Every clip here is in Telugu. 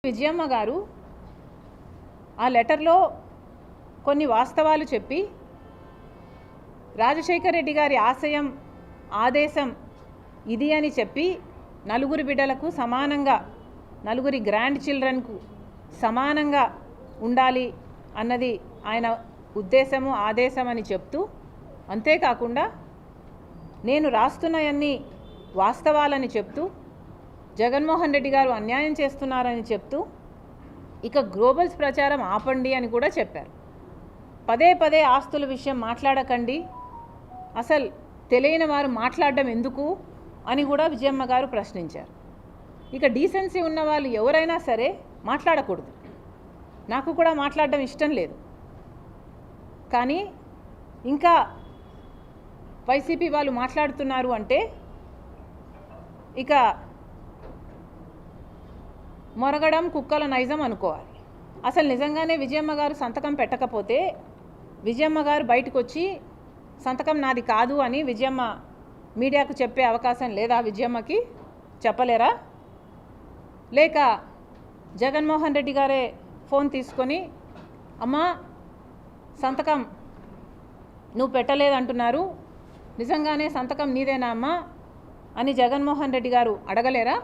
విజయమ్మ గారు ఆ లెటర్లో కొన్ని వాస్తవాలు చెప్పి రాజశేఖర్ రెడ్డి గారి ఆశయం ఆదేశం ఇది అని చెప్పి నలుగురు బిడ్డలకు సమానంగా నలుగురి గ్రాండ్ చిల్డ్రన్కు సమానంగా ఉండాలి అన్నది ఆయన ఉద్దేశము ఆదేశం అని చెప్తూ అంతేకాకుండా నేను రాస్తున్నవన్నీ వాస్తవాలని చెప్తూ జగన్మోహన్ రెడ్డి గారు అన్యాయం చేస్తున్నారని చెప్తూ ఇక గ్లోబల్స్ ప్రచారం ఆపండి అని కూడా చెప్పారు. పదే పదే ఆస్తుల విషయం మాట్లాడకండి, అసలు తెలియని వారు మాట్లాడడం ఎందుకు అని కూడా విజయమ్మ గారు ప్రశ్నించారు. ఇక డీసెన్సీ ఉన్న వాళ్ళు ఎవరైనా సరే మాట్లాడకూడదు. నాకు కూడా మాట్లాడడం ఇష్టం లేదు. కానీ ఇంకా వైసీపీ వాళ్ళు మాట్లాడుతున్నారు అంటే ఇక మొరగడం కుక్కల నైజం అనుకోవాలి. అసలు నిజంగానే విజయమ్మ గారు సంతకం పెట్టకపోతే విజయమ్మ గారు బయటకు వచ్చి సంతకం నాది కాదు అని విజయమ్మ మీడియాకు చెప్పే అవకాశం లేదా? విజయమ్మకి చెప్పలేరా? లేక జగన్మోహన్ రెడ్డి గారే ఫోన్ తీసుకొని అమ్మా సంతకం నువ్వు పెట్టలేదంటున్నారు, నిజంగానే సంతకం నీదేనా అమ్మా అని జగన్మోహన్ రెడ్డి గారు అడగలేరా?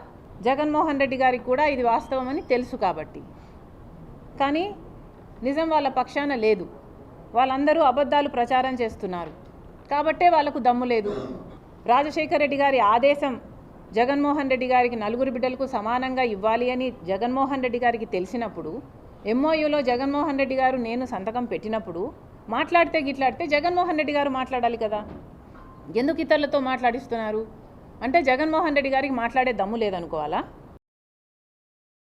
జగన్మోహన్ రెడ్డి గారికి కూడా ఇది వాస్తవమని తెలుసు కాబట్టి. కానీ నిజం వాళ్ళ పక్షాన లేదు. వాళ్ళందరూ అబద్ధాలు ప్రచారం చేస్తున్నారు కాబట్టే వాళ్ళకు దమ్ము లేదు. రాజశేఖర్ రెడ్డి గారి ఆదేశం జగన్మోహన్ రెడ్డి గారికి నలుగురు బిడ్డలకు సమానంగా ఇవ్వాలి అని జగన్మోహన్ రెడ్డి గారికి తెలిసినప్పుడు ఎంఓయూలో జగన్మోహన్ రెడ్డి గారు నేను సంతకం పెట్టినప్పుడు మాట్లాడితే గిట్లాడితే జగన్మోహన్ రెడ్డి గారు మాట్లాడాలి కదా. ఎందుకు ఇతరులతో మాట్లాడిస్తున్నారు అంటే జగన్మోహన్ రెడ్డి గారికి మాట్లాడే దమ్ము లేదనుకోవాలా?